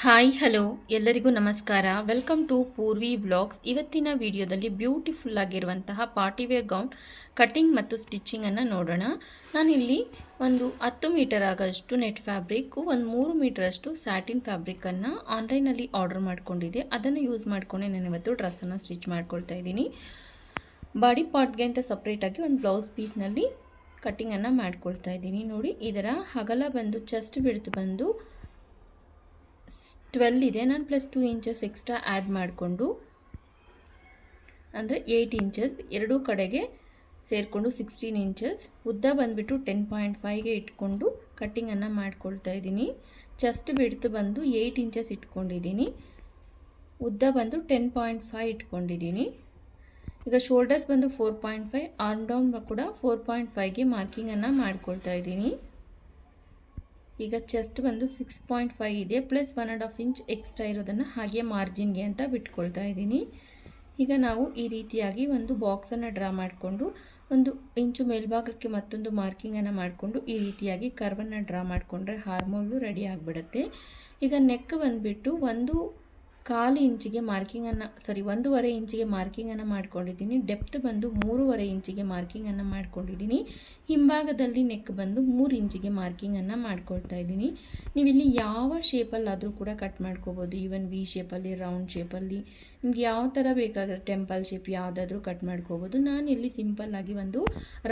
Hi hello ಎಲ್ಲರಿಗೂ ನಮಸ್ಕಾರ. Welcome to Poorvi vlogs. ಇವತ್ತಿನ ವಿಡಿಯೋದಲ್ಲಿ ಬ್ಯೂಟಿಫುಲ್ ಆಗಿರುವಂತಹ ಪಾರ್ಟಿವೇರ್ ಗೌನ್ ಕಟಿಂಗ್ ಮತ್ತು ಸ್ಟಿಚಿಂಗನ್ನು ನೋಡೋಣ. ನಾನಿಲ್ಲಿ ಒಂದು 10 ಮೀಟರ್ ಆಗೋಷ್ಟು ನೆಟ್ ಫ್ಯಾಬ್ರಿಕ್ಕು, ಒಂದು 3 ಮೀಟರಷ್ಟು ಸ್ಯಾಟಿನ್ ಫ್ಯಾಬ್ರಿಕನ್ನು ಆನ್ಲೈನಲ್ಲಿ ಆರ್ಡರ್ ಮಾಡ್ಕೊಂಡಿದ್ದೆ. ಅದನ್ನು ಯೂಸ್ ಮಾಡಿಕೊಂಡೆ ನಾನು ಇವತ್ತು ಡ್ರೆಸ್ಸನ್ನು ಸ್ಟಿಚ್ ಮಾಡ್ಕೊಳ್ತಾ ಇದ್ದೀನಿ. ಬಾಡಿ ಪಾರ್ಟ್ಗೆ ಅಂತ ಸಪ್ರೇಟಾಗಿ ಒಂದು ಬ್ಲೌಸ್ ಪೀಸ್ನಲ್ಲಿ ಕಟ್ಟಿಂಗನ್ನು ಮಾಡ್ಕೊಳ್ತಾ ಇದ್ದೀನಿ. ನೋಡಿ, ಇದರ ಅಗಲ ಬಂದು ಚೆಸ್ಟ್ ವಿಡ್ತ್ ಬಂದು 12 ಇದೆ. ನಾನು ಪ್ಲಸ್ 2 ಇಂಚಸ್ ಎಕ್ಸ್ಟ್ರಾ ಆ್ಯಡ್ ಮಾಡಿಕೊಂಡು, ಅಂದರೆ 8 ಇಂಚಸ್ ಎರಡೂ ಕಡೆಗೆ ಸೇರಿಕೊಂಡು 16 ಇಂಚಸ್, ಉದ್ದ ಬಂದುಬಿಟ್ಟು 10.5ಗೆ ಇಟ್ಕೊಂಡು ಕಟ್ಟಿಂಗನ್ನು ಮಾಡ್ಕೊಳ್ತಾ ಇದ್ದೀನಿ. ಚೆಸ್ಟ್ ವಿಡ್ತ್ ಬಂದು 8 ಇಂಚಸ್ ಇಟ್ಕೊಂಡಿದ್ದೀನಿ, ಉದ್ದ ಬಂದು 10.5 ಇಟ್ಕೊಂಡಿದ್ದೀನಿ. ಈಗ ಶೋಲ್ಡರ್ಸ್ ಬಂದು 4.5, ಆರ್ಮ್ ಡೌನ್ ಕೂಡ 4.5ಗೆ ಮಾರ್ಕಿಂಗನ್ನು ಮಾಡ್ಕೊಳ್ತಾ ಇದ್ದೀನಿ. ಈಗ ಚೆಸ್ಟ್ ಬಂದು 6.5 ಇದೆ, ಪ್ಲಸ್ 1.5 ಇಂಚ್ ಎಕ್ಸ್ಟ್ರಾ ಇರೋದನ್ನು ಹಾಗೆ ಮಾರ್ಜಿನ್ಗೆ ಅಂತ ಬಿಟ್ಕೊಳ್ತಾ ಇದ್ದೀನಿ. ಈಗ ನಾವು ಈ ರೀತಿಯಾಗಿ ಒಂದು ಬಾಕ್ಸನ್ನು ಡ್ರಾ ಮಾಡಿಕೊಂಡು, 1 ಇಂಚು ಮೇಲ್ಭಾಗಕ್ಕೆ ಮತ್ತೊಂದು ಮಾರ್ಕಿಂಗನ್ನು ಮಾಡಿಕೊಂಡು ಈ ರೀತಿಯಾಗಿ ಕರ್ವನ್ನು ಡ್ರಾ ಮಾಡಿಕೊಂಡ್ರೆ ಹಾರ್ಮೋಲು ರೆಡಿ ಆಗಿಬಿಡುತ್ತೆ. ಈಗ ನೆಕ್ ಬಂದುಬಿಟ್ಟು 1.25 ಇಂಚಿಗೆ ಮಾರ್ಕಿಂಗನ್ನು 1.5 ಇಂಚಿಗೆ ಮಾರ್ಕಿಂಗನ್ನು ಮಾಡ್ಕೊಂಡಿದ್ದೀನಿ. ಡೆಪ್ತ್ ಬಂದು 3.5 ಇಂಚಿಗೆ ಮಾರ್ಕಿಂಗನ್ನು ಮಾಡ್ಕೊಂಡಿದ್ದೀನಿ. ಹಿಂಭಾಗದಲ್ಲಿ ನೆಕ್ ಬಂದು 3 ಇಂಚಿಗೆ ಮಾರ್ಕಿಂಗನ್ನು ಮಾಡ್ಕೊಳ್ತಾ ಇದ್ದೀನಿ. ನೀವಿಲ್ಲಿ ಯಾವ ಶೇಪಲ್ಲಾದರೂ ಕೂಡ ಕಟ್ ಮಾಡ್ಕೋಬೋದು. ಈವನ್ ವಿ ಶೇಪಲ್ಲಿ, ರೌಂಡ್ ಶೇಪಲ್ಲಿ, ನಿಮ್ಗೆ ಯಾವ ಥರ ಬೇಕಾದರೆ ಟೆಂಪಲ್ ಶೇಪ್ ಯಾವುದಾದ್ರೂ ಕಟ್ ಮಾಡ್ಕೋಬೋದು. ನಾನಿಲ್ಲಿ ಸಿಂಪಲ್ಲಾಗಿ ಒಂದು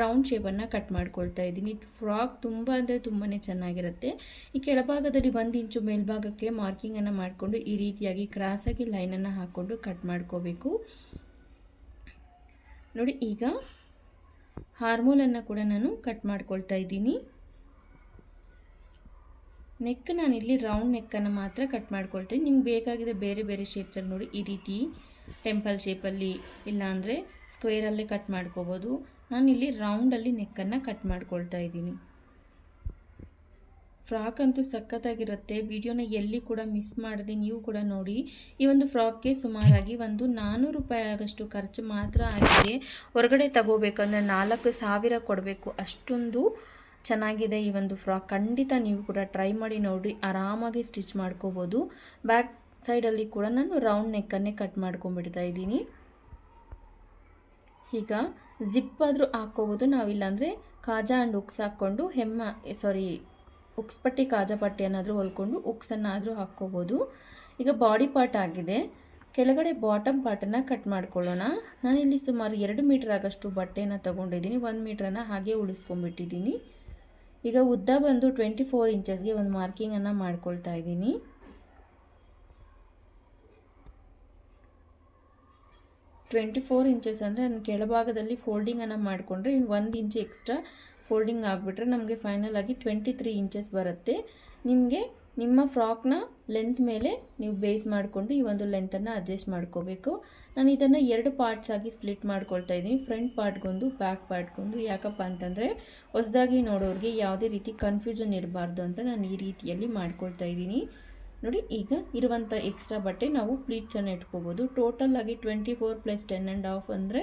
ರೌಂಡ್ ಶೇಪನ್ನು ಕಟ್ ಮಾಡ್ಕೊಳ್ತಾ ಇದ್ದೀನಿ. ಫ್ರಾಕ್ ತುಂಬ ಅಂದರೆ ತುಂಬಾ ಚೆನ್ನಾಗಿರುತ್ತೆ. ಈ ಕೆಳಭಾಗದಲ್ಲಿ 1 ಇಂಚು ಮೇಲ್ಭಾಗಕ್ಕೆ ಮಾರ್ಕಿಂಗನ್ನು ಮಾಡಿಕೊಂಡು ಈ ರೀತಿಯಾಗಿ ಕ್ರಾಸಾಗಿ ಲೈನನ್ನು ಹಾಕ್ಕೊಂಡು ಕಟ್ ಮಾಡ್ಕೋಬೇಕು. ನೋಡಿ, ಈಗ ಹಾರ್ಮೋಲನ್ನು ಕೂಡ ನಾನು ಕಟ್ ಮಾಡ್ಕೊಳ್ತಾ ಇದ್ದೀನಿ. ನೆಕ್ ನಾನಿಲ್ಲಿ ರೌಂಡ್ ನೆಕ್ಕನ್ನು ಮಾತ್ರ ಕಟ್ ಮಾಡ್ಕೊಳ್ತೀನಿ. ನಿಮ್ಗೆ ಬೇಕಾಗಿದೆ ಬೇರೆ ಬೇರೆ ಶೇಪ್ಸಲ್ಲಿ ನೋಡಿ, ಈ ರೀತಿ ಟೆಂಪಲ್ ಶೇಪಲ್ಲಿ ಇಲ್ಲಾಂದರೆ ಸ್ಕ್ವೇರಲ್ಲೇ ಕಟ್ ಮಾಡ್ಕೋಬೋದು. ನಾನಿಲ್ಲಿ ರೌಂಡಲ್ಲಿ ನೆಕ್ಕನ್ನು ಕಟ್ ಮಾಡ್ಕೊಳ್ತಾ ಇದ್ದೀನಿ. ಫ್ರಾಕ್ ಅಂತೂ ಸಖತ್ತಾಗಿರುತ್ತೆ. ವಿಡಿಯೋನ ಎಲ್ಲಿ ಕೂಡ ಮಿಸ್ ಮಾಡದೆ ನೀವು ಕೂಡ ನೋಡಿ. ಈ ಒಂದು ಫ್ರಾಕ್ಗೆ ಸುಮಾರಾಗಿ ಒಂದು 400 ರೂಪಾಯಿ ಆಗಷ್ಟು ಖರ್ಚು ಮಾತ್ರ ಆಗಿದೆ. ಹೊರಗಡೆ ತಗೋಬೇಕಂದ್ರೆ 4,000 ಕೊಡಬೇಕು. ಅಷ್ಟೊಂದು ಚೆನ್ನಾಗಿದೆ ಈ ಒಂದು ಫ್ರಾಕ್. ಖಂಡಿತ ನೀವು ಕೂಡ ಟ್ರೈ ಮಾಡಿ ನೋಡಿ, ಆರಾಮಾಗಿ ಸ್ಟಿಚ್ ಮಾಡ್ಕೋಬೋದು. ಬ್ಯಾಕ್ ಸೈಡಲ್ಲಿ ಕೂಡ ನಾನು ರೌಂಡ್ ನೆಕ್ಕನ್ನೇ ಕಟ್ ಮಾಡ್ಕೊಂಡ್ಬಿಡ್ತಾ ಇದ್ದೀನಿ. ಈಗ ಜಿಪ್ ಆದರೂ ಹಾಕ್ಕೋಬೋದು, ನಾವಿಲ್ಲಾಂದರೆ ಕಾಜಾ ಆ್ಯಂಡ್ ಉಕ್ಸ್ ಹಾಕ್ಕೊಂಡು ಉಕ್ಸ್ಪಟ್ಟಿ ಕಾಜಾ ಪಟ್ಟಿ ಏನಾದರೂ ಹೊಲ್ಕೊಂಡು ಉಕ್ಸನ್ನಾದರೂ ಹಾಕ್ಕೋಬೋದು. ಈಗ ಬಾಡಿ ಪಾರ್ಟ್ ಆಗಿದೆ, ಕೆಳಗಡೆ ಬಾಟಮ್ ಪಾರ್ಟನ್ನು ಕಟ್ ಮಾಡ್ಕೊಳ್ಳೋಣ. ನಾನಿಲ್ಲಿ ಸುಮಾರು 2 ಮೀಟರ್ ಆಗಷ್ಟು ಬಟ್ಟೆನ ತೊಗೊಂಡಿದ್ದೀನಿ. 1 ಮೀಟ್ರನ್ನು ಹಾಗೆ ಉಳಿಸ್ಕೊಂಡ್ಬಿಟ್ಟಿದ್ದೀನಿ. ಈಗ ಉದ್ದ ಬಂದು 24 ಇಂಚಸ್ಗೆ ಒಂದು ಮಾರ್ಕಿಂಗನ್ನು ಮಾಡ್ಕೊಳ್ತಾ ಇದ್ದೀನಿ. ಇಂಚಸ್ ಅಂದರೆ ನಾನು ಕೆಳಭಾಗದಲ್ಲಿ ಫೋಲ್ಡಿಂಗನ್ನು ಮಾಡಿಕೊಂಡ್ರೆ 1 ಇಂಚ್ ಎಕ್ಸ್ಟ್ರಾ ಫೋಲ್ಡಿಂಗ್ ಆಗಿಬಿಟ್ರೆ ನಮಗೆ ಫೈನಲ್ ಆಗಿ 23 ಇಂಚಸ್ ಬರುತ್ತೆ. ನಿಮ್ಮ ಫ್ರಾಕ್ನ ಲೆಂತ್ ಮೇಲೆ ನೀವು ಬೇಸ್ ಮಾಡಿಕೊಂಡು ಈ ಒಂದು ಲೆಂತನ್ನು ಅಡ್ಜಸ್ಟ್ ಮಾಡ್ಕೋಬೇಕು. ನಾನು ಇದನ್ನು 2 ಪಾರ್ಟ್ಸ್ ಆಗಿ ಸ್ಪ್ಲಿಟ್ ಮಾಡ್ಕೊಳ್ತಾ ಇದ್ದೀನಿ. ಫ್ರಂಟ್ ಪಾರ್ಟ್ಗೊಂದು, ಬ್ಯಾಕ್ ಪಾರ್ಟ್ಗೊಂದು. ಯಾಕಪ್ಪ ಅಂತಂದರೆ ಹೊಸದಾಗಿ ನೋಡೋರಿಗೆ ಯಾವುದೇ ರೀತಿ ಕನ್ಫ್ಯೂಷನ್ ಇರಬಾರ್ದು ಅಂತ ನಾನು ಈ ರೀತಿಯಲ್ಲಿ ಮಾಡ್ಕೊಳ್ತಾ ಇದ್ದೀನಿ. ನೋಡಿ, ಈಗ ಇರುವಂಥ ಎಕ್ಸ್ಟ್ರಾ ಬಟ್ಟೆ ನಾವು ಪ್ಲೀಟ್ಸನ್ನು ಇಟ್ಕೋಬೋದು. ಟೋಟಲ್ ಆಗಿ 24 + 10.5 ಅಂದರೆ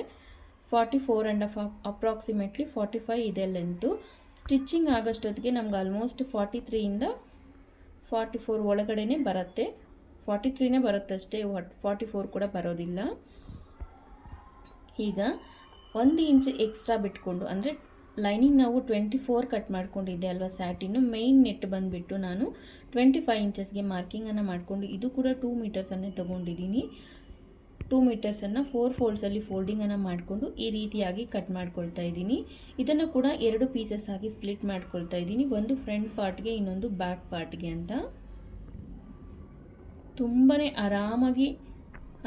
44.5, ಅಪ್ರಾಕ್ಸಿಮೇಟ್ಲಿ 45 ಇದೆ ಲೆಂತು. ಸ್ಟಿಚ್ಚಿಂಗ್ ಆಗೋಷ್ಟೊತ್ತಿಗೆ ನಮ್ಗೆ ಆಲ್ಮೋಸ್ಟ್ 43 ಇಂದ 44 ಒಳಗಡೆ ಬರುತ್ತೆ. 43ನೇ ಬರುತ್ತಷ್ಟೇ, 44 ಕೂಡ ಬರೋದಿಲ್ಲ. ಈಗ 1 ಇಂಚ್ ಎಕ್ಸ್ಟ್ರಾ ಬಿಟ್ಕೊಂಡು, ಅಂದರೆ ಲೈನಿಂಗ್ ನಾವು 24 ಕಟ್ ಮಾಡ್ಕೊಂಡಿದ್ದೆ ಅಲ್ವಾ ಸ್ಯಾಟಿನ್ನು. ಮೇಯ್ನ್ ನೆಟ್ ಬಂದುಬಿಟ್ಟು ನಾನು 25 ಇಂಚಸ್ಗೆ ಮಾರ್ಕಿಂಗನ್ನು ಮಾಡಿಕೊಂಡು, ಇದು ಕೂಡ 2 ಮೀಟರ್ಸನ್ನೇ ತೊಗೊಂಡಿದ್ದೀನಿ. 2 ಮೀಟರ್ಸನ್ನು 4 ಫೋಲ್ಡ್ಸಲ್ಲಿ ಫೋಲ್ಡಿಂಗನ್ನು ಮಾಡಿಕೊಂಡು ಈ ರೀತಿಯಾಗಿ ಕಟ್ ಮಾಡ್ಕೊಳ್ತಾ ಇದ್ದೀನಿ. ಇದನ್ನು ಕೂಡ 2 ಪೀಸಸ್ ಆಗಿ ಸ್ಪ್ಲಿಟ್ ಮಾಡ್ಕೊಳ್ತಾ ಇದ್ದೀನಿ. ಒಂದು ಫ್ರಂಟ್ ಪಾರ್ಟ್ಗೆ, ಇನ್ನೊಂದು ಬ್ಯಾಕ್ ಪಾರ್ಟ್ಗೆ ಅಂತ. ತುಂಬಾ ಆರಾಮಾಗಿ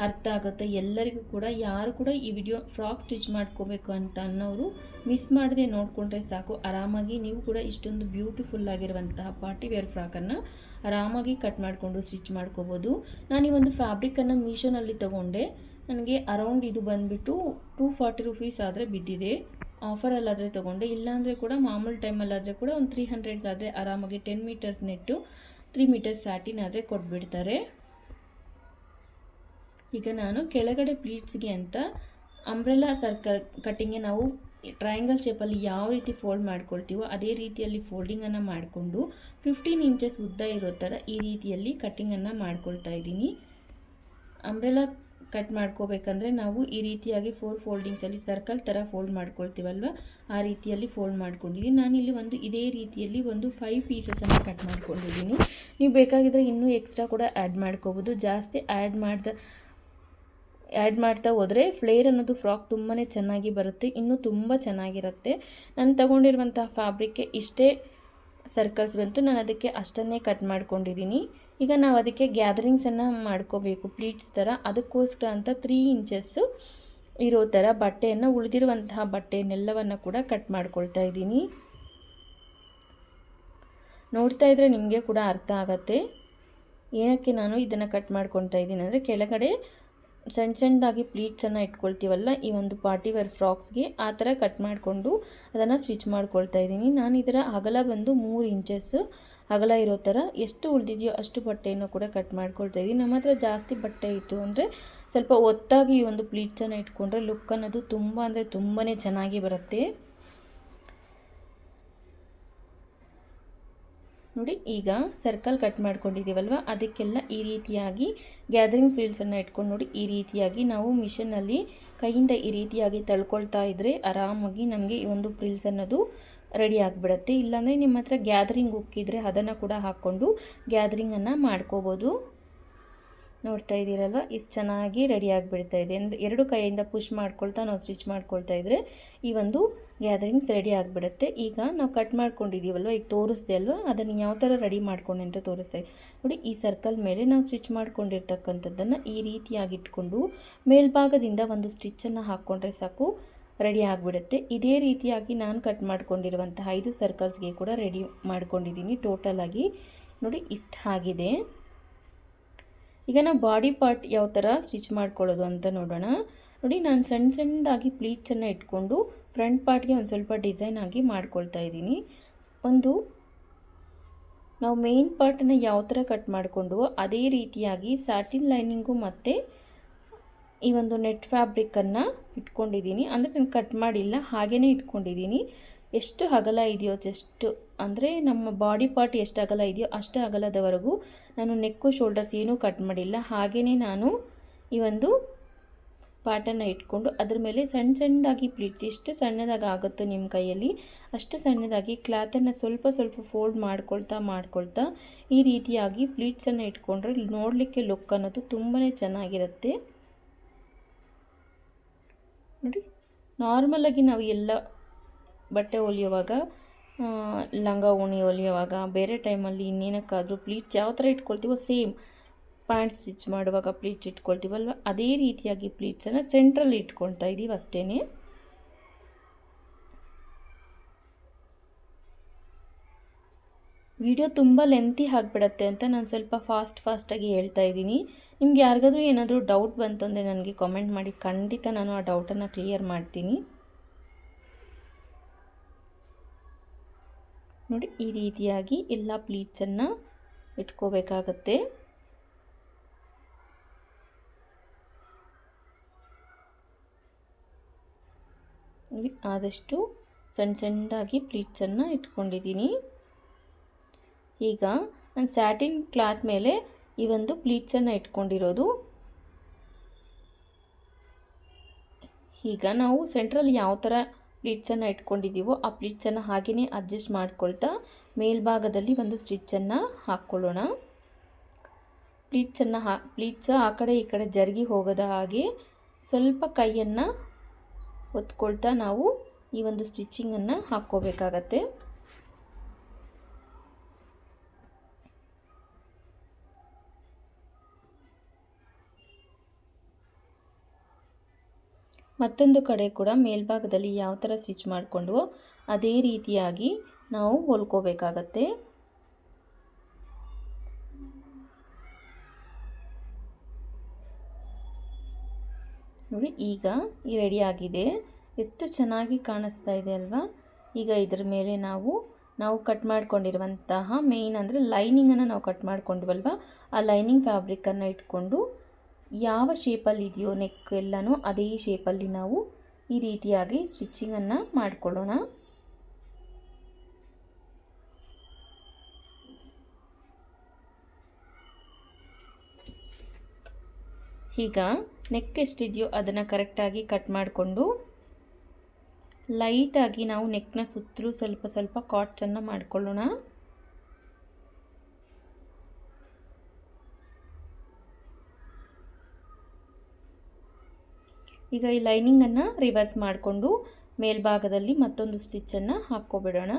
ಅರ್ಥ ಆಗುತ್ತೆ ಎಲ್ಲರಿಗೂ ಕೂಡ. ಯಾರು ಕೂಡ ಈ ವಿಡಿಯೋ ಫ್ರಾಕ್ ಸ್ಟಿಚ್ ಮಾಡ್ಕೋಬೇಕು ಅಂತ ಅನ್ನೋರು ಮಿಸ್ ಮಾಡದೆ ನೋಡಿಕೊಂಡ್ರೆ ಸಾಕು. ಆರಾಮಾಗಿ ನೀವು ಕೂಡ ಇಷ್ಟೊಂದು ಬ್ಯೂಟಿಫುಲ್ ಆಗಿರುವಂತಹ ಪಾರ್ಟಿವೇರ್ ಫ್ರಾಕನ್ನು ಆರಾಮಾಗಿ ಕಟ್ ಮಾಡಿಕೊಂಡು ಸ್ಟಿಚ್ ಮಾಡ್ಕೋಬೋದು. ನಾನು ಈ ಒಂದು ಫ್ಯಾಬ್ರಿಕನ್ನು ಮೀಶೋನಲ್ಲಿ ತೊಗೊಂಡೆ. ನನಗೆ ಅರೌಂಡ್ ಇದು ಬಂದುಬಿಟ್ಟು 240 ರುಪೀಸ್ ಆದರೆ ಬಿದ್ದಿದೆ. ಆಫರಲ್ಲಾದರೆ ತೊಗೊಂಡೆ, ಇಲ್ಲಾಂದರೆ ಕೂಡ ಮಾಮೂಲು ಟೈಮಲ್ಲಾದರೆ ಕೂಡ ಒಂದು 300ಗಾದರೆ ಆರಾಮಾಗಿ 10 ಮೀಟರ್ಸ್ ನೆಟ್ಟು 3 ಮೀಟರ್ಸ್ ಸ್ಯಾಟಿನ್ ಆದರೆ ಕೊಟ್ಬಿಡ್ತಾರೆ. ಈಗ ನಾನು ಕೆಳಗಡೆ ಪ್ಲೀಟ್ಸ್ಗೆ ಅಂತ ಅಂಬ್ರೆಲಾ ಸರ್ಕಲ್ ಕಟ್ಟಿಂಗ್ಗೆ ನಾವು ಟ್ರಯಾಂಗಲ್ ಶೇಪಲ್ಲಿ ಯಾವ ರೀತಿ ಫೋಲ್ಡ್ ಮಾಡ್ಕೊಳ್ತೀವೋ ಅದೇ ರೀತಿಯಲ್ಲಿ ಫೋಲ್ಡಿಂಗನ್ನು ಮಾಡಿಕೊಂಡು 15 ಇಂಚಸ್ ಉದ್ದ ಇರೋ ಥರ ಈ ರೀತಿಯಲ್ಲಿ ಕಟ್ಟಿಂಗನ್ನು ಮಾಡ್ಕೊಳ್ತಾ ಇದ್ದೀನಿ. ಅಂಬ್ರೆಲಾ ಕಟ್ ಮಾಡ್ಕೋಬೇಕಂದ್ರೆ ನಾವು ಈ ರೀತಿಯಾಗಿ 4 ಫೋಲ್ಡಿಂಗ್ಸಲ್ಲಿ ಸರ್ಕಲ್ ಥರ ಫೋಲ್ಡ್ ಮಾಡ್ಕೊಳ್ತೀವಲ್ವ, ಆ ರೀತಿಯಲ್ಲಿ ಫೋಲ್ಡ್ ಮಾಡ್ಕೊಂಡಿದ್ದೀನಿ. ನಾನಿಲ್ಲಿ ಇದೇ ರೀತಿಯಲ್ಲಿ 5 ಪೀಸಸನ್ನು ಕಟ್ ಮಾಡ್ಕೊಂಡಿದ್ದೀನಿ. ನೀವು ಬೇಕಾಗಿದ್ದರೆ ಇನ್ನೂ ಎಕ್ಸ್ಟ್ರಾ ಕೂಡ ಆ್ಯಡ್ ಮಾಡ್ಕೋಬೋದು. ಜಾಸ್ತಿ ಆ್ಯಡ್ ಮಾಡ್ತಾ ಹೋದರೆ ಫ್ಲೇರ್ ಅನ್ನೋದು ಫ್ರಾಕ್ ತುಂಬಾ ಚೆನ್ನಾಗಿ ಬರುತ್ತೆ, ಇನ್ನೂ ತುಂಬ ಚೆನ್ನಾಗಿರುತ್ತೆ. ನಾನು ತಗೊಂಡಿರುವಂತಹ ಫ್ಯಾಬ್ರಿಕ್ಗೆ ಇಷ್ಟೇ ಸರ್ಕಲ್ಸ್ ಬಂತು, ನಾನು ಅದಕ್ಕೆ ಅಷ್ಟನ್ನೇ ಕಟ್ ಮಾಡ್ಕೊಂಡಿದ್ದೀನಿ. ಈಗ ನಾವು ಅದಕ್ಕೆ ಗ್ಯಾದರಿಂಗ್ಸನ್ನು ಮಾಡ್ಕೋಬೇಕು ಪ್ಲೀಟ್ಸ್ ಥರ. ಅದಕ್ಕೋಸ್ಕರ ಅಂತ 3 ಇಂಚಸ್ಸು ಇರೋ ಥರ ಬಟ್ಟೆಯನ್ನು, ಉಳಿದಿರುವಂತಹ ಬಟ್ಟೆಯನ್ನೆಲ್ಲವನ್ನು ಕೂಡ ಕಟ್ ಮಾಡ್ಕೊಳ್ತಾ ಇದ್ದೀನಿ. ನೋಡ್ತಾ ಇದ್ದರೆ ನಿಮಗೆ ಕೂಡ ಅರ್ಥ ಆಗುತ್ತೆ ಏನಕ್ಕೆ ನಾನು ಇದನ್ನು ಕಟ್ ಮಾಡ್ಕೊಳ್ತಾ ಇದ್ದೀನಿ ಅಂದರೆ, ಕೆಳಗಡೆ ಸಣ್ಣದಾಗಿ ಪ್ಲೀಟ್ಸನ್ನು ಇಟ್ಕೊಳ್ತೀವಲ್ಲ ಈ ಒಂದು ಪಾರ್ಟಿ ವೇರ್ ಫ್ರಾಕ್ಸ್ಗೆ, ಆ ಥರ ಕಟ್ ಮಾಡಿಕೊಂಡು ಅದನ್ನು ಸ್ಟಿಚ್ ಮಾಡ್ಕೊಳ್ತಾ ಇದ್ದೀನಿ. ನಾನು ಇದರ ಅಗಲ ಬಂದು 3 ಇಂಚಸ್ ಅಗಲ ಇರೋ ಥರ ಎಷ್ಟು ಉಳಿದಿದೆಯೋ ಅಷ್ಟು ಬಟ್ಟೆಯನ್ನು ಕೂಡ ಕಟ್ ಮಾಡ್ಕೊಳ್ತಾ ಇದ್ದೀನಿ. ನಮ್ಮ ಹತ್ರ ಜಾಸ್ತಿ ಬಟ್ಟೆ ಇತ್ತು ಅಂದರೆ ಸ್ವಲ್ಪ ಒತ್ತಾಗಿ ಈ ಒಂದು ಪ್ಲೀಟ್ಸನ್ನು ಇಟ್ಕೊಂಡ್ರೆ ಲುಕ್ ಅನ್ನೋದು ತುಂಬ ಅಂದರೆ ತುಂಬಾ ಚೆನ್ನಾಗಿ ಬರುತ್ತೆ. ನೋಡಿ, ಈಗ ಸರ್ಕಲ್ ಕಟ್ ಮಾಡ್ಕೊಂಡಿದ್ದೀವಲ್ವ, ಅದಕ್ಕೆಲ್ಲ ಈ ರೀತಿಯಾಗಿ ಗ್ಯಾದರಿಂಗ್ ಫ್ರಿಲ್ಸನ್ನು ಇಟ್ಕೊಂಡು ನೋಡಿ ಈ ರೀತಿಯಾಗಿ ನಾವು ಮಿಷನ್ನಲ್ಲಿ ಕೈಯಿಂದ ಈ ರೀತಿಯಾಗಿ ತಳ್ಕೊಳ್ತಾ ಇದ್ದರೆ ಆರಾಮಾಗಿ ನಮಗೆ ಈ ಒಂದು ಫ್ರಿಲ್ಸ್ ಅನ್ನೋದು ರೆಡಿ ಆಗಿಬಿಡುತ್ತೆ. ಇಲ್ಲಾಂದರೆ ನಿಮ್ಮ ಹತ್ರ ಗ್ಯಾದರಿಂಗ್ ಉಕ್ಕಿದ್ರೆ ಅದನ್ನು ಕೂಡ ಹಾಕ್ಕೊಂಡು ಗ್ಯಾದರಿಂಗನ್ನು ಮಾಡ್ಕೋಬೋದು. ನೋಡ್ತಾ ಇದ್ದೀರಲ್ವ, ಇಷ್ಟು ಚೆನ್ನಾಗಿ ರೆಡಿ ಆಗಿಬಿಡ್ತಾ ಇದೆ. ಎರಡು ಕೈಯಿಂದ ಪುಷ್ ಮಾಡ್ಕೊಳ್ತಾ ನಾವು ಸ್ಟಿಚ್ ಮಾಡ್ಕೊಳ್ತಾ ಇದ್ದರೆ ಈ ಒಂದು ಗ್ಯಾದರಿಂಗ್ಸ್ ರೆಡಿ ಆಗಿಬಿಡುತ್ತೆ. ಈಗ ನಾವು ಕಟ್ ಮಾಡ್ಕೊಂಡಿದ್ದೀವಲ್ವ, ಈಗ ತೋರಿಸ್ದೆ ಅಲ್ವ, ಅದನ್ನು ಯಾವ ಥರ ರೆಡಿ ಮಾಡ್ಕೊಂಡೆ ಅಂತ ತೋರಿಸ್ತಾ ನೋಡಿ. ಈ ಸರ್ಕಲ್ ಮೇಲೆ ನಾವು ಸ್ಟಿಚ್ ಮಾಡ್ಕೊಂಡಿರ್ತಕ್ಕಂಥದ್ದನ್ನು ಈ ರೀತಿಯಾಗಿ ಇಟ್ಕೊಂಡು ಮೇಲ್ಭಾಗದಿಂದ ಒಂದು ಸ್ಟಿಚ್ಚನ್ನು ಹಾಕ್ಕೊಂಡ್ರೆ ಸಾಕು, ರೆಡಿ ಆಗಿಬಿಡುತ್ತೆ. ಇದೇ ರೀತಿಯಾಗಿ ನಾನು ಕಟ್ ಮಾಡ್ಕೊಂಡಿರುವಂತಹ 5 ಸರ್ಕಲ್ಸ್ಗೆ ಕೂಡ ರೆಡಿ ಮಾಡ್ಕೊಂಡಿದ್ದೀನಿ. ಟೋಟಲ್ ಆಗಿ ನೋಡಿ ಇಷ್ಟು ಆಗಿದೆ. ಈಗ ನಾವು ಬಾಡಿ ಪಾರ್ಟ್ ಯಾವ ಥರ ಸ್ಟಿಚ್ ಮಾಡ್ಕೊಳ್ಳೋದು ಅಂತ ನೋಡೋಣ. ನೋಡಿ, ನಾನು ಸಣ್ಣದಾಗಿ ಪ್ಲೀಟ್ಸನ್ನು ಇಟ್ಕೊಂಡು ಫ್ರಂಟ್ ಪಾರ್ಟ್ಗೆ ಒಂದು ಸ್ವಲ್ಪ ಡಿಸೈನ್ ಆಗಿ ಮಾಡ್ಕೊಳ್ತಾ ಇದ್ದೀನಿ. ನಾವು ಮೇನ್ ಪಾರ್ಟನ್ನು ಯಾವ ಥರ ಕಟ್ ಮಾಡಿಕೊಂಡು ಅದೇ ರೀತಿಯಾಗಿ ಸ್ಯಾಟಿನ್ ಲೈನಿಂಗು ಮತ್ತು ಈ ಒಂದು ನೆಟ್ ಫ್ಯಾಬ್ರಿಕ್ಕನ್ನು ಇಟ್ಕೊಂಡಿದ್ದೀನಿ. ಅಂದರೆ ನಾನು ಕಟ್ ಮಾಡಿಲ್ಲ, ಹಾಗೇ ಇಟ್ಕೊಂಡಿದ್ದೀನಿ. ಎಷ್ಟು ಅಗಲ ಇದೆಯೋ ಜಸ್ಟ್ ಅಂದರೆ ನಮ್ಮ ಬಾಡಿ ಪಾರ್ಟ್ ಎಷ್ಟು ಅಗಲ ಇದೆಯೋ ಅಷ್ಟು ಅಗಲದವರೆಗೂ ನಾನು ನೆಕ್ಕು ಶೋಲ್ಡರ್ಸ್ ಏನೂ ಕಟ್ ಮಾಡಿಲ್ಲ. ಹಾಗೇ ನಾನು ಈ ಒಂದು ಪಾರ್ಟನ್ನು ಇಟ್ಕೊಂಡು ಅದ್ರ ಮೇಲೆ ಸಣ್ಣದಾಗಿ ಪ್ಲೀಟ್ಸ್, ಎಷ್ಟು ಸಣ್ಣದಾಗಿ ಆಗುತ್ತೋ ನಿಮ್ಮ ಕೈಯಲ್ಲಿ ಅಷ್ಟು ಸಣ್ಣದಾಗಿ ಕ್ಲಾತನ್ನು ಸ್ವಲ್ಪ ಫೋಲ್ಡ್ ಮಾಡ್ಕೊಳ್ತಾ ಈ ರೀತಿಯಾಗಿ ಪ್ಲೀಟ್ಸನ್ನು ಇಟ್ಕೊಂಡ್ರೆ ನೋಡಲಿಕ್ಕೆ ಲುಕ್ ಅನ್ನೋದು ತುಂಬಾ ಚೆನ್ನಾಗಿರುತ್ತೆ. ನೋಡಿ, ನಾರ್ಮಲಾಗಿ ನಾವು ಎಲ್ಲ ಬಟ್ಟೆ ಹೊಲಿಯುವಾಗ, ಲಂಗ ಉಣಿ ಹೊಲಿಯುವಾಗ, ಬೇರೆ ಟೈಮಲ್ಲಿ ಇನ್ನೇನಕ್ಕಾದರೂ ಪ್ಲೀಟ್ಸ್ ಯಾವ ಥರ ಇಟ್ಕೊಳ್ತೀವೋ ಸೇಮ್ ಪ್ಯಾಂಟ್ ಸ್ಟಿಚ್ ಮಾಡುವಾಗ ಪ್ಲೀಟ್ಸ್ ಇಟ್ಕೊಳ್ತೀವಲ್ವ, ಅದೇ ರೀತಿಯಾಗಿ ಪ್ಲೀಟ್ಸನ್ನು ಸೆಂಟ್ರಲ್ಲಿ ಇಟ್ಕೊಳ್ತಾ ಇದ್ದೀವಿ ಅಷ್ಟೇ. ವಿಡಿಯೋ ತುಂಬ ಲೆಂತಿ ಆಗಿಬಿಡತ್ತೆ ಅಂತ ನಾನು ಸ್ವಲ್ಪ ಫಾಸ್ಟಾಗಿ ಹೇಳ್ತಾ ಇದ್ದೀನಿ. ನಿಮ್ಗೆ ಯಾರಿಗಾದ್ರೂ ಏನಾದರೂ ಡೌಟ್ ಬಂತು ಅಂದರೆ ನನಗೆ ಕಾಮೆಂಟ್ ಮಾಡಿ, ಖಂಡಿತ ನಾನು ಆ ಡೌಟನ್ನು ಕ್ಲಿಯರ್ ಮಾಡ್ತೀನಿ. ನೋಡಿ, ಈ ರೀತಿಯಾಗಿ ಎಲ್ಲ ಪ್ಲೀಟ್ಸನ್ನು ಇಟ್ಕೋಬೇಕಾಗತ್ತೆ. ನೋಡಿ, ಆದಷ್ಟು ಸಣ್ಣದಾಗಿ ಪ್ಲೀಟ್ಸನ್ನು ಇಟ್ಕೊಂಡಿದ್ದೀನಿ. ಈಗ ನಾನು ಸ್ಯಾಟಿನ್ ಕ್ಲಾತ್ ಮೇಲೆ ಈ ಒಂದು ಪ್ಲೀಟ್ಸನ್ನು ಇಟ್ಕೊಂಡಿರೋದು. ಈಗ ನಾವು ಸೆಂಟ್ರಲ್ಲಿ ಯಾವ ಥರ ಪ್ಲೀಟ್ಸನ್ನು ಇಟ್ಕೊಂಡಿದ್ದೀವೋ ಆ ಪ್ಲೀಟ್ಸನ್ನು ಹಾಗೆಯೇ ಅಡ್ಜಸ್ಟ್ ಮಾಡ್ಕೊಳ್ತಾ ಮೇಲ್ಭಾಗದಲ್ಲಿ ಒಂದು ಸ್ಟಿಚ್ಚನ್ನು ಹಾಕ್ಕೊಳ್ಳೋಣ. ಪ್ಲೀಟ್ಸ್ ಆ ಕಡೆ ಈ ಕಡೆ ಜರುಗಿ ಹೋಗದ ಹಾಗೆ ಸ್ವಲ್ಪ ಕೈಯನ್ನು ಒತ್ಕೊಳ್ತಾ ನಾವು ಈ ಒಂದು ಸ್ಟಿಚಿಂಗನ್ನು ಹಾಕ್ಕೋಬೇಕಾಗತ್ತೆ. ಮತ್ತೊಂದು ಕಡೆ ಕೂಡ ಮೇಲ್ಭಾಗದಲ್ಲಿ ಯಾವ ಥರ ಸ್ಟಿಚ್ ಮಾಡಿಕೊಂಡ್ವೋ ಅದೇ ರೀತಿಯಾಗಿ ನಾವು ಹೊಲ್ಕೋಬೇಕಾಗತ್ತೆ. ನೋಡಿ, ಈಗ ಈ ರೆಡಿ ಆಗಿದೆ. ಎಷ್ಟು ಚೆನ್ನಾಗಿ ಕಾಣಿಸ್ತಾ ಇದೆ ಅಲ್ವಾ. ಈಗ ಇದರ ಮೇಲೆ ನಾವು ಕಟ್ ಮಾಡ್ಕೊಂಡಿರುವಂತಹ ಮೇನ್ ಅಂದರೆ ಲೈನಿಂಗನ್ನು ನಾವು ಕಟ್ ಮಾಡ್ಕೊಂಡ್ವಲ್ವ, ಆ ಲೈನಿಂಗ್ ಫ್ಯಾಬ್ರಿಕನ್ನು ಇಟ್ಕೊಂಡು ಯಾವ ಶೇಪಲ್ಲಿ ಇದೆಯೋ ನೆಕ್ ಎಲ್ಲನೂ ಅದೇ ಶೇಪಲ್ಲಿ ನಾವು ಈ ರೀತಿಯಾಗಿ ಸ್ಟಿಚಿಂಗನ್ನು ಮಾಡಿಕೊಳ್ಳೋಣ. ಈಗ ನೆಕ್ ಎಷ್ಟಿದೆಯೋ ಅದನ್ನು ಕರೆಕ್ಟಾಗಿ ಕಟ್ ಮಾಡಿಕೊಂಡು ಲೈಟಾಗಿ ನಾವು ನೆಕ್ನ ಸುತ್ತಲೂ ಸ್ವಲ್ಪ ಸ್ವಲ್ಪ ಕಾಟ್ಸನ್ನು ಮಾಡಿಕೊಳ್ಳೋಣ. ಈಗ ಈ ಲೈನಿಂಗನ್ನು ರಿವರ್ಸ್ ಮಾಡಿಕೊಂಡು ಮೇಲ್ಭಾಗದಲ್ಲಿ ಮತ್ತೊಂದು ಸ್ಟಿಚ್ಚನ್ನು ಹಾಕ್ಕೊಬಿಡೋಣ.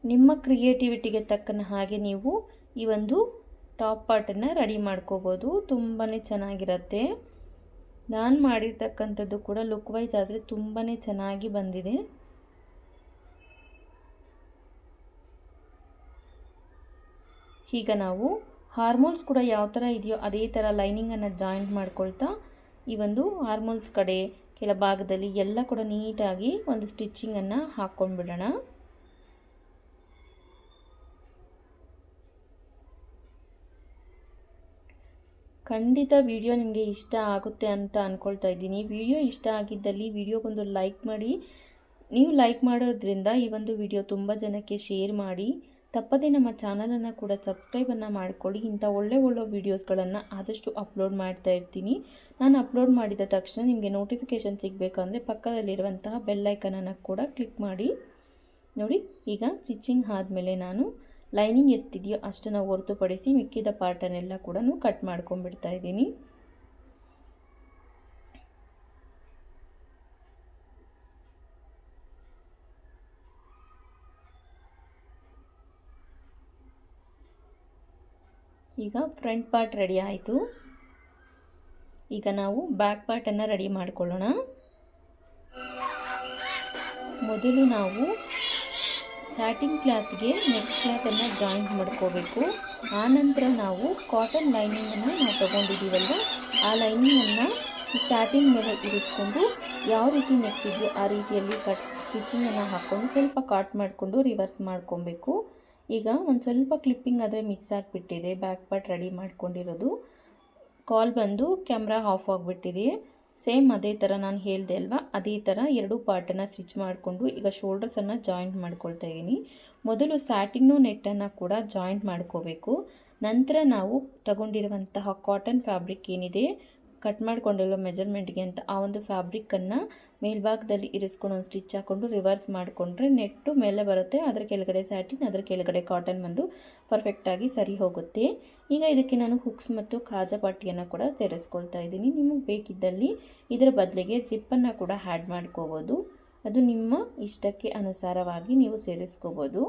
ನಿಮ್ಮ ಕ್ರಿಯೇಟಿವಿಟಿಗೆ ತಕ್ಕನ ಹಾಗೆ ನೀವು ಈ ಒಂದು ಟಾಪ್ ಪಾರ್ಟನ್ನು ರೆಡಿ ಮಾಡ್ಕೋಬೋದು. ತುಂಬಾ ಚೆನ್ನಾಗಿರುತ್ತೆ. ನಾನು ಮಾಡಿರ್ತಕ್ಕಂಥದ್ದು ಕೂಡ ಲುಕ್ ವೈಸ್ ಆದರೆ ತುಂಬಾ ಚೆನ್ನಾಗಿ ಬಂದಿದೆ. ಈಗ ನಾವು ಹಾರ್ಮೋಲ್ಸ್ ಕೂಡ ಯಾವ ಥರ ಇದೆಯೋ ಅದೇ ಥರ ಲೈನಿಂಗನ್ನು ಜಾಯಿಂಟ್ ಮಾಡ್ಕೊಳ್ತಾ ಈ ಒಂದು ಹಾರ್ಮೋಲ್ಸ್ ಕಡೆ ಕೆಳಭಾಗದಲ್ಲಿ ಎಲ್ಲ ಕೂಡ ನೀಟಾಗಿ ಒಂದು ಸ್ಟಿಚಿಂಗನ್ನು ಹಾಕ್ಕೊಂಡ್ಬಿಡೋಣ. ಖಂಡಿತ ವಿಡಿಯೋ ನಿಮಗೆ ಇಷ್ಟ ಆಗುತ್ತೆ ಅಂತ ಅಂದ್ಕೊಳ್ತಾ ಇದ್ದೀನಿ. ವಿಡಿಯೋ ಇಷ್ಟ ಆಗಿದ್ದಲ್ಲಿ ವಿಡಿಯೋಗೊಂದು ಲೈಕ್ ಮಾಡಿ. ನೀವು ಲೈಕ್ ಮಾಡೋದ್ರಿಂದ ಈ ಒಂದು ವಿಡಿಯೋ ತುಂಬ ಜನಕ್ಕೆ ಶೇರ್ ಮಾಡಿ. ತಪ್ಪದೇ ನಮ್ಮ ಚಾನಲನ್ನು ಕೂಡ ಸಬ್ಸ್ಕ್ರೈಬನ್ನು ಮಾಡಿಕೊಳ್ಳಿ. ಇಂಥ ಒಳ್ಳೆ ವೀಡಿಯೋಸ್ಗಳನ್ನು ಆದಷ್ಟು ಅಪ್ಲೋಡ್ ಮಾಡ್ತಾ ಇರ್ತೀನಿ. ನಾನು ಅಪ್ಲೋಡ್ ಮಾಡಿದ ತಕ್ಷಣ ನಿಮಗೆ ನೋಟಿಫಿಕೇಷನ್ ಸಿಗಬೇಕಂದ್ರೆ ಪಕ್ಕದಲ್ಲಿರುವಂತಹ ಬೆಲ್ ಐಕನನ್ನು ಕೂಡ ಕ್ಲಿಕ್ ಮಾಡಿ. ನೋಡಿ, ಈಗ ಸ್ಟಿಚಿಂಗ್ ಆದಮೇಲೆ ನಾನು ಲೈನಿಂಗ್ ಎಷ್ಟಿದೆಯೋ ಅಷ್ಟನ್ನು ಹೊರತುಪಡಿಸಿ ಮಿಕ್ಕಿದ ಪಾರ್ಟನ್ನೆಲ್ಲ ಕೂಡ ಕಟ್ ಮಾಡ್ಕೊಂಡ್ಬಿಡ್ತಾ ಇದ್ದೀನಿ. ಈಗ ಫ್ರಂಟ್ ಪಾರ್ಟ್ ರೆಡಿ ಆಯಿತು. ಈಗ ನಾವು ಬ್ಯಾಕ್ ಪಾರ್ಟನ್ನು ರೆಡಿ ಮಾಡ್ಕೊಳ್ಳೋಣ. ಮೊದಲು ನಾವು ಸ್ಯಾಟಿನ್ ಕ್ಲಾತ್ಗೆ ನೆಕ್ ಕ್ಲಾತನ್ನು ಜಾಯಿಂಟ್ ಮಾಡ್ಕೋಬೇಕು. ಆನಂತರ ನಾವು ಕಾಟನ್ ಲೈನಿಂಗನ್ನು ನಾವು ತೊಗೊಂಡಿದ್ದೀವಲ್ವ, ಆ ಲೈನಿಂಗನ್ನು ಸ್ಯಾಟಿನ್ ಮೇಲೆ ಇರಿಸ್ಕೊಂಡು ಯಾವ ರೀತಿ ನೆಕ್ ಇದೆಯೋ ಆ ರೀತಿಯಲ್ಲಿ ಸ್ಟಿಚಿಂಗನ್ನು ಹಾಕ್ಕೊಂಡು ಸ್ವಲ್ಪ ಕಾಟ್ ಮಾಡಿಕೊಂಡು ರಿವರ್ಸ್ ಮಾಡ್ಕೊಬೇಕು. ಈಗ ಒಂದು ಸ್ವಲ್ಪ ಕ್ಲಿಪ್ಪಿಂಗ್ ಆದರೆ ಮಿಸ್ ಆಗಿಬಿಟ್ಟಿದೆ. ಬ್ಯಾಕ್ ಪಾರ್ಟ್ ರೆಡಿ ಮಾಡ್ಕೊಂಡಿರೋದು ಕಾಲ್ ಬಂದು ಕ್ಯಾಮ್ರಾ ಆಫ್ ಆಗಿಬಿಟ್ಟಿದೆ. ಸೇಮ್ ಅದೇ ಥರ ನಾನು ಹೇಳಿದೆ ಅಲ್ವಾ, ಅದೇ ಥರ ಎರಡು ಪಾರ್ಟನ್ನು ಸ್ಟಿಚ್ ಮಾಡಿಕೊಂಡು ಈಗ ಶೋಲ್ಡರ್ಸನ್ನು ಜಾಯಿಂಟ್ ಮಾಡ್ಕೊಳ್ತಾ ಇದ್ದೀನಿ. ಮೊದಲು ಸ್ಯಾಟಿನ್ನು ನೆಟ್ಟನ್ನು ಕೂಡ ಜಾಯಿಂಟ್ ಮಾಡ್ಕೋಬೇಕು. ನಂತರ ನಾವು ತಗೊಂಡಿರುವಂತಹ ಕಾಟನ್ ಫ್ಯಾಬ್ರಿಕ್ ಏನಿದೆ ಕಟ್ ಮಾಡ್ಕೊಂಡಿರೋ ಮೆಜರ್ಮೆಂಟ್ಗೆ ಅಂತ ಆ ಒಂದು ಫ್ಯಾಬ್ರಿಕ್ಕನ್ನು ಮೇಲ್ಭಾಗದಲ್ಲಿ ಇರಿಸ್ಕೊಂಡು ಒಂದು ಸ್ಟಿಚ್ ಹಾಕ್ಕೊಂಡು ರಿವರ್ಸ್ ಮಾಡಿಕೊಂಡ್ರೆ ನೆಟ್ಟು ಮೇಲೆ ಬರುತ್ತೆ. ಅದರ ಕೆಳಗಡೆ ಸ್ಯಾಟಿನ್, ಅದರ ಕೆಳಗಡೆ ಕಾಟನ್ ಬಂದು ಪರ್ಫೆಕ್ಟಾಗಿ ಸರಿ ಹೋಗುತ್ತೆ. ಈಗ ಇದಕ್ಕೆ ನಾನು ಹುಕ್ಸ್ ಮತ್ತು ಕಾಜಾ ಪಟ್ಟಿಯನ್ನು ಕೂಡ ಸೇರಿಸ್ಕೊಳ್ತಾ ಇದ್ದೀನಿ. ನಿಮಗೆ ಬೇಕಿದ್ದಲ್ಲಿ ಇದರ ಬದಲಿಗೆ ಜಿಪ್ಪನ್ನು ಕೂಡ ಆ್ಯಡ್ ಮಾಡ್ಕೋಬೋದು. ಅದು ನಿಮ್ಮ ಇಷ್ಟಕ್ಕೆ ಅನುಸಾರವಾಗಿ ನೀವು ಸೇರಿಸ್ಕೋಬೋದು.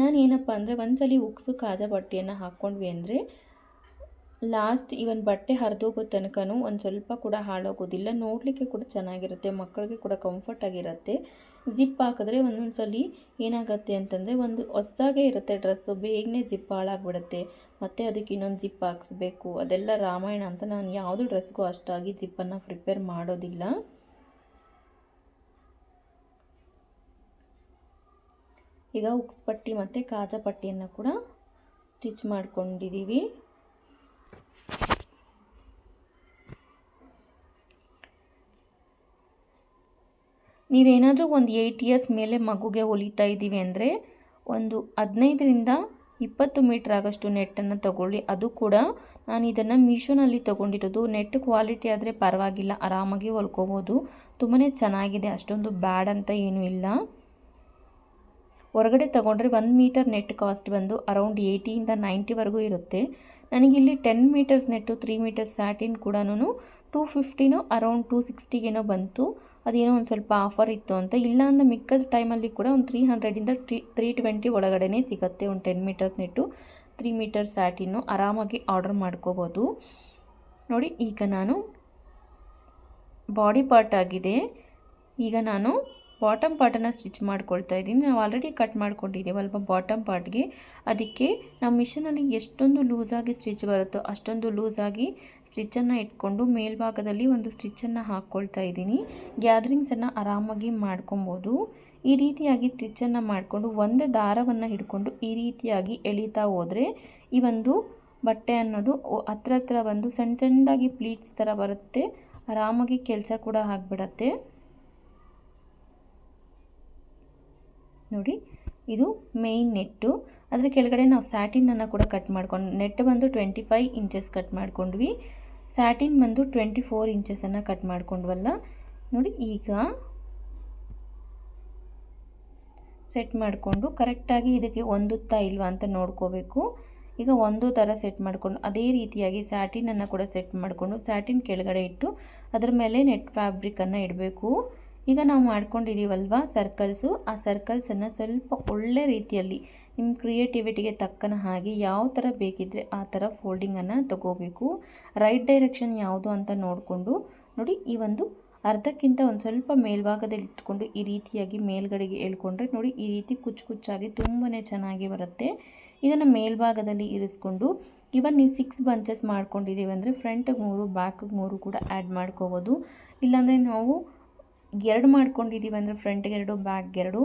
ನಾನು ಏನಪ್ಪ ಅಂದರೆ ಒಂದ್ಸಲಿ ಹುಕ್ಸು ಕಾಜಾ ಪಟ್ಟಿಯನ್ನು ಹಾಕ್ಕೊಂಡ್ವಿ ಅಂದರೆ ಲಾಸ್ಟ್ ಇವನ್ ಬಟ್ಟೆ ಹರಿದೋಗೋ ತನಕನೂ ಒಂದು ಸ್ವಲ್ಪ ಕೂಡ ಹಾಳಾಗೋದಿಲ್ಲ. ನೋಡಲಿಕ್ಕೆ ಕೂಡ ಚೆನ್ನಾಗಿರುತ್ತೆ, ಮಕ್ಕಳಿಗೆ ಕೂಡ ಕಂಫರ್ಟ್ ಆಗಿರುತ್ತೆ. ಜಿಪ್ ಹಾಕಿದ್ರೆ ಒಂದೊಂದು ಸಲ ಏನಾಗುತ್ತೆ ಅಂತಂದರೆ ಒಂದು ಹೊಸದಾಗೇ ಇರುತ್ತೆ ಡ್ರೆಸ್ಸು, ಬೇಗನೆ ಜಿಪ್ ಹಾಳಾಗ್ಬಿಡುತ್ತೆ. ಮತ್ತು ಅದಕ್ಕೆ ಇನ್ನೊಂದು ಜಿಪ್ ಹಾಕ್ಸ್ಬೇಕು, ಅದೆಲ್ಲ ರಾಮಾಯಣ ಅಂತ ನಾನು ಯಾವುದು ಡ್ರೆಸ್ಗೂ ಅಷ್ಟಾಗಿ ಜಿಪ್ಪನ್ನು ಪ್ರಿಪೇರ್ ಮಾಡೋದಿಲ್ಲ. ಈಗ ಹುಕ್ಸ್ ಪಟ್ಟಿ ಮತ್ತು ಕಾಜಾ ಪಟ್ಟಿಯನ್ನು ಕೂಡ ಸ್ಟಿಚ್ ಮಾಡ್ಕೊಂಡಿದ್ದೀವಿ. ನೀವೇನಾದರೂ ಒಂದು 8 ಇಯರ್ಸ್ ಮೇಲೆ ಮಗುಗೆ ಹೊಲಿತಾ ಇದ್ದೀವಿ ಅಂದರೆ ಒಂದು 15ರಿಂದ 20 ಮೀಟ್ರ್ ಆಗಷ್ಟು ನೆಟ್ಟನ್ನು ತಗೊಳ್ಳಿ. ಅದು ಕೂಡ ನಾನು ಇದನ್ನು ಮೀಶೋನಲ್ಲಿ ತೊಗೊಂಡಿರೋದು. ನೆಟ್ ಕ್ವಾಲಿಟಿ ಆದರೆ ಪರವಾಗಿಲ್ಲ, ಆರಾಮಾಗಿ ಹೊಲ್ಕೋಬೋದು. ತುಂಬಾ ಚೆನ್ನಾಗಿದೆ, ಅಷ್ಟೊಂದು ಬ್ಯಾಡ್ ಅಂತ ಏನೂ ಇಲ್ಲ. ಹೊರಗಡೆ ತೊಗೊಂಡ್ರೆ 1 ಮೀಟರ್ ನೆಟ್ ಕಾಸ್ಟ್ ಬಂದು ಅರೌಂಡ್ 80ಇಂದ 90ವರೆಗೂ ಇರುತ್ತೆ. ನನಗಿಲ್ಲಿ 10 ಮೀಟರ್ಸ್ ನೆಟ್ಟು 3 ಮೀಟರ್ಸ್ ಸ್ಯಾಟಿನ್ ಕೂಡ 250ನೋ ಅರೌಂಡ್ 260ಗೇನೋ ಬಂತು. ಅದೇನೋ ಒಂದು ಸ್ವಲ್ಪ ಆಫರ್ ಇತ್ತು ಅಂತ. ಇಲ್ಲ ಅಂದರೆ ಮಿಕ್ಕದ ಟೈಮಲ್ಲಿ ಕೂಡ ಒಂದು 300ಇಂದ 320 ಒಳಗಡೆ ಸಿಗುತ್ತೆ. ಒಂದು 10 ಮೀಟರ್ಸ್ ನೆಟ್ಟು 3 ಮೀಟರ್ಸ್ ಸ್ಯಾಟಿನ್ನು ಆರಾಮಾಗಿ ಆರ್ಡರ್ ಮಾಡ್ಕೋಬೋದು. ನೋಡಿ, ಈಗ ನಾನು ಬಾಡಿ ಪಾರ್ಟ್ ಆಗಿದೆ. ಈಗ ನಾನು ಬಾಟಮ್ ಪಾರ್ಟನ್ನು ಸ್ಟಿಚ್ ಮಾಡ್ಕೊಳ್ತಾ ಇದ್ದೀನಿ. ನಾವು ಆಲ್ರೆಡಿ ಕಟ್ ಮಾಡ್ಕೊಂಡಿದ್ದೀವಲ್ವ ಬಾಟಮ್ ಪಾರ್ಟ್ಗೆ, ಅದಕ್ಕೆ ನಾವು ಮಿಷನಲ್ಲಿ ಎಷ್ಟೊಂದು ಲೂಸಾಗಿ ಸ್ಟಿಚ್ ಬರುತ್ತೋ ಅಷ್ಟೊಂದು ಲೂಸಾಗಿ ಸ್ಟಿಚ್ಚನ್ನು ಇಟ್ಕೊಂಡು ಮೇಲ್ಭಾಗದಲ್ಲಿ ಒಂದು ಸ್ಟಿಚ್ಚನ್ನು ಹಾಕ್ಕೊಳ್ತಾ ಇದ್ದೀನಿ. ಗ್ಯಾದರಿಂಗ್ಸನ್ನು ಆರಾಮಾಗಿ ಮಾಡ್ಕೊಬೋದು. ಈ ರೀತಿಯಾಗಿ ಸ್ಟಿಚ್ಚನ್ನು ಮಾಡಿಕೊಂಡು ಒಂದೇ ದಾರವನ್ನು ಹಿಡ್ಕೊಂಡು ಈ ರೀತಿಯಾಗಿ ಎಳಿತಾ ಹೋದರೆ ಈ ಒಂದು ಬಟ್ಟೆ ಅನ್ನೋದು ಹತ್ರ ಹತ್ರ ಬಂದು ಸಣ್ಣ ಸಣ್ಣದಾಗಿ ಪ್ಲೀಟ್ಸ್ ಥರ ಬರುತ್ತೆ. ಆರಾಮಾಗಿ ಕೆಲಸ ಕೂಡ ಆಗಿಬಿಡತ್ತೆ. ನೋಡಿ, ಇದು ಮೇಯ್ನ್ ನೆಟ್ಟು. ಅದರ ಕೆಳಗಡೆ ನಾವು ಸ್ಯಾಟಿನನ್ನು ಕೂಡ ಕಟ್ ಮಾಡ್ಕೊಂಡು, ನೆಟ್ ಬಂದು 25 ಇಂಚಸ್ ಕಟ್ ಮಾಡ್ಕೊಂಡ್ವಿ, ಸ್ಯಾಟಿನ್ ಬಂದು 24 ಇಂಚಸನ್ನು ಕಟ್ ಮಾಡ್ಕೊಂಡ್ವಲ್ಲ. ನೋಡಿ, ಈಗ ಸೆಟ್ ಮಾಡಿಕೊಂಡು ಕರೆಕ್ಟಾಗಿ ಇದಕ್ಕೆ ಹೊಂದುತ್ತಾ ಇಲ್ವಾ ಅಂತ ನೋಡ್ಕೋಬೇಕು. ಈಗ ಒಂದು ಥರ ಸೆಟ್ ಮಾಡಿಕೊಂಡು ಅದೇ ರೀತಿಯಾಗಿ ಸ್ಯಾಟಿನನ್ನು ಕೂಡ ಸೆಟ್ ಮಾಡಿಕೊಂಡು ಸ್ಯಾಟಿನ್ ಕೆಳಗಡೆ ಇಟ್ಟು ಅದರ ಮೇಲೆ ನೆಟ್ ಫ್ಯಾಬ್ರಿಕನ್ನು ಇಡಬೇಕು. ಈಗ ನಾವು ಮಾಡ್ಕೊಂಡಿದ್ದೀವಲ್ವ ಸರ್ಕಲ್ಸು, ಆ ಸರ್ಕಲ್ಸನ್ನು ಸ್ವಲ್ಪ ಒಳ್ಳೆ ರೀತಿಯಲ್ಲಿ ನಿಮ್ಮ ಕ್ರಿಯೇಟಿವಿಟಿಗೆ ತಕ್ಕನ ಹಾಗೆ ಯಾವ ಥರ ಬೇಕಿದ್ದರೆ ಆ ಥರ ಫೋಲ್ಡಿಂಗನ್ನು ತಗೋಬೇಕು. ರೈಟ್ ಡೈರೆಕ್ಷನ್ ಯಾವುದು ಅಂತ ನೋಡಿಕೊಂಡು ನೋಡಿ, ಈ ಒಂದು ಅರ್ಧಕ್ಕಿಂತ ಒಂದು ಸ್ವಲ್ಪ ಮೇಲ್ಭಾಗದಲ್ಲಿ ಇಟ್ಕೊಂಡು ಈ ರೀತಿಯಾಗಿ ಮೇಲ್ಗಡೆಗೆ ಎಳ್ಕೊಂಡ್ರೆ ನೋಡಿ, ಈ ರೀತಿ ಕುಚ್ಚು ಕುಚ್ಚಾಗಿ ತುಂಬಾ ಚೆನ್ನಾಗಿ ಬರುತ್ತೆ. ಇದನ್ನು ಮೇಲ್ಭಾಗದಲ್ಲಿ ಇರಿಸ್ಕೊಂಡು ಇವನ್ ನೀವು 6 ಬಂಚಸ್ ಮಾಡ್ಕೊಂಡಿದ್ದೀವಿ ಅಂದರೆ ಫ್ರಂಟಿಗೆ 3 ಬ್ಯಾಕಿಗೆ 3 ಕೂಡ ಆ್ಯಡ್ ಮಾಡ್ಕೋಬೋದು. ಇಲ್ಲಾಂದರೆ ನಾವು 2 ಮಾಡ್ಕೊಂಡಿದ್ದೀವಿ ಅಂದರೆ ಫ್ರಂಟ್ಗೆ 2 ಬ್ಯಾಕ್ಗೆ 2,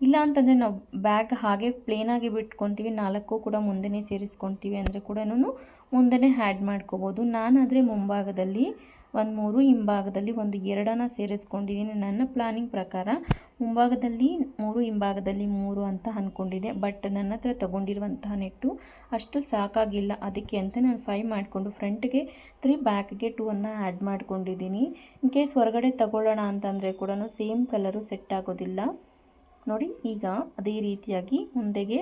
ಇಲ್ಲ ಅಂತಂದರೆ ನಾವು ಬ್ಯಾಗ್ ಹಾಗೆ ಪ್ಲೇನಾಗಿ ಬಿಟ್ಕೊತೀವಿ, 4 ಕೂಡ ಮುಂದೆನೇ ಸೇರಿಸ್ಕೊತೀವಿ ಅಂದರೆ ಕೂಡ ಮುಂದೆನೇ ಆ್ಯಡ್ ಮಾಡ್ಕೋಬೋದು. ನಾನಾದರೆ ಮುಂಭಾಗದಲ್ಲಿ ಒಂದು 3, ಹಿಂಭಾಗದಲ್ಲಿ ಒಂದು 2 ಸೇರಿಸ್ಕೊಂಡಿದ್ದೀನಿ. ನನ್ನ ಪ್ಲಾನಿಂಗ್ ಪ್ರಕಾರ ಮುಂಭಾಗದಲ್ಲಿ 3, ಹಿಂಭಾಗದಲ್ಲಿ 3 ಅಂತ ಅಂದ್ಕೊಂಡಿದ್ದೆ. ಬಟ್ ನನ್ನ ಹತ್ರ ತೊಗೊಂಡಿರುವಂತಹ ನೆಟ್ಟು ಅಷ್ಟು ಸಾಕಾಗಿಲ್ಲ, ಅದಕ್ಕೆ ಅಂತ ನಾನು 5 ಮಾಡಿಕೊಂಡು ಫ್ರಂಟ್ಗೆ 3, ಬ್ಯಾಕ್ಗೆ 2 ಆ್ಯಡ್ ಮಾಡ್ಕೊಂಡಿದ್ದೀನಿ. ಇನ್ ಕೇಸ್ ಹೊರಗಡೆ ತಗೊಳ್ಳೋಣ ಅಂತಂದರೆ ಕೂಡ ಸೇಮ್ ಕಲರು ಸೆಟ್ ಆಗೋದಿಲ್ಲ. ನೋಡಿ, ಈಗ ಅದೇ ರೀತಿಯಾಗಿ ಮುಂದೆಗೆ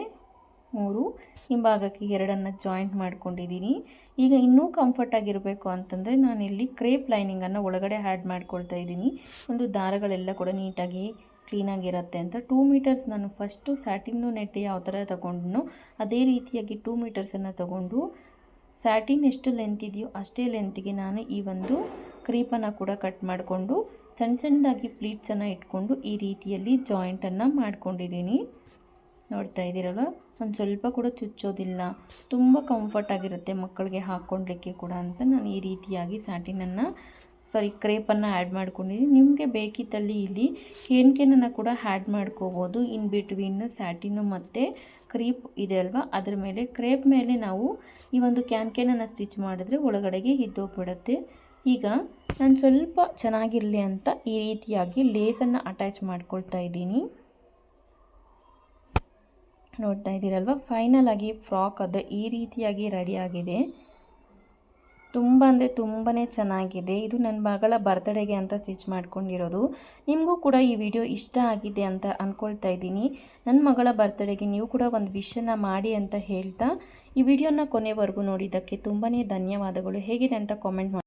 3, ಹಿಂಭಾಗಕ್ಕೆ 2 ಜಾಯಿಂಟ್ ಮಾಡ್ಕೊಂಡಿದ್ದೀನಿ. ಈಗ ಇನ್ನೂ ಕಂಫರ್ಟಾಗಿರಬೇಕು ಅಂತಂದರೆ ನಾನಿಲ್ಲಿ ಕ್ರೇಪ್ ಲೈನಿಂಗನ್ನು ಒಳಗಡೆ ಆ್ಯಡ್ ಮಾಡ್ಕೊಳ್ತಾ ಇದ್ದೀನಿ. ಒಂದು ದಾರಗಳೆಲ್ಲ ಕೂಡ ನೀಟಾಗಿ ಕ್ಲೀನಾಗಿರುತ್ತೆ ಅಂತ 2 ಮೀಟರ್ಸ್ ನಾನು ಫಸ್ಟು ಸ್ಯಾಟಿನ್ನು ನೆಟ್ ಯಾವ ಥರ ತಗೊಂಡು ಅದೇ ರೀತಿಯಾಗಿ 2 ಮೀಟರ್ಸನ್ನು ತಗೊಂಡು ಸ್ಯಾಟಿನ್ ಎಷ್ಟು ಲೆಂತ್ ಇದೆಯೋ ಅಷ್ಟೇ ಲೆಂತ್ಗೆ ನಾನು ಈ ಒಂದು ಕ್ರೀಪನ್ನು ಕೂಡ ಕಟ್ ಮಾಡಿಕೊಂಡು ಸಣ್ಣ ಸಣ್ಣದಾಗಿ ಪ್ಲೀಟ್ಸನ್ನು ಇಟ್ಕೊಂಡು ಈ ರೀತಿಯಲ್ಲಿ ಜಾಯಿಂಟನ್ನು ಮಾಡ್ಕೊಂಡಿದ್ದೀನಿ. ನೋಡ್ತಾ ಇದ್ದೀರಲ್ಲ, ಒಂದು ಸ್ವಲ್ಪ ಕೂಡ ಚುಚ್ಚೋದಿಲ್ಲ, ತುಂಬ ಕಂಫರ್ಟಾಗಿರುತ್ತೆ ಮಕ್ಕಳಿಗೆ ಹಾಕ್ಕೊಳ್ಲಿಕ್ಕೆ ಕೂಡ ಅಂತ ನಾನು ಈ ರೀತಿಯಾಗಿ ಕ್ರೇಪನ್ನು ಆ್ಯಡ್ ಮಾಡ್ಕೊಂಡಿದ್ದೀನಿ. ನಿಮಗೆ ಬೇಕಿದ್ದಲ್ಲಿ ಇಲ್ಲಿ ಕೇನ್ಕೇನನ್ನು ಕೂಡ ಆ್ಯಡ್ ಮಾಡ್ಕೋಬೋದು. ಇನ್ ಬಿಟ್ವೀನ್ ಸ್ಯಾಟಿನು ಮತ್ತು ಕ್ರೀಪ್ ಇದೆ ಅಲ್ವಾ, ಅದರ ಮೇಲೆ ಕ್ರೇಪ್ ಮೇಲೆ ನಾವು ಈ ಒಂದು ಕ್ಯಾನ್ಕೇನನ್ನು ಸ್ಟಿಚ್ ಮಾಡಿದ್ರೆ ಒಳಗಡೆಗೆ ಇದ್ದೋಗ್ಬಿಡುತ್ತೆ. ಈಗ ನಾನು ಸ್ವಲ್ಪ ಚೆನ್ನಾಗಿರಲಿ ಅಂತ ಈ ರೀತಿಯಾಗಿ ಲೇಸನ್ನು ಅಟ್ಯಾಚ್ ಮಾಡ್ಕೊಳ್ತಾ ಇದ್ದೀನಿ. ನೋಡ್ತಾ ಇದ್ದೀರಲ್ವ, ಫೈನಲ್ ಆಗಿ ಫ್ರಾಕ್ ಅದು ಈ ರೀತಿಯಾಗಿ ರೆಡಿಯಾಗಿದೆ. ತುಂಬ ಅಂದರೆ ತುಂಬಾ ಚೆನ್ನಾಗಿದೆ. ಇದು ನನ್ನ ಮಗಳ ಬರ್ತ್ಡೇಗೆ ಅಂತ ಸ್ಟಿಚ್ ಮಾಡ್ಕೊಂಡಿರೋದು. ನಿಮಗೂ ಕೂಡ ಈ ವಿಡಿಯೋ ಇಷ್ಟ ಆಗಿದೆ ಅಂತ ಅಂದ್ಕೊಳ್ತಾ ಇದ್ದೀನಿ. ನನ್ನ ಮಗಳ ಬರ್ತ್ಡೇಗೆ ನೀವು ಕೂಡ ಒಂದು ವಿಶನ್ನು ಮಾಡಿ ಅಂತ ಹೇಳ್ತಾ ಈ ವಿಡಿಯೋನ ಕೊನೆವರೆಗೂ ನೋಡಿದ್ದಕ್ಕೆ ತುಂಬಾ ಧನ್ಯವಾದಗಳು. ಹೇಗಿದೆ ಅಂತ ಕಾಮೆಂಟ್ ಮಾಡಿ.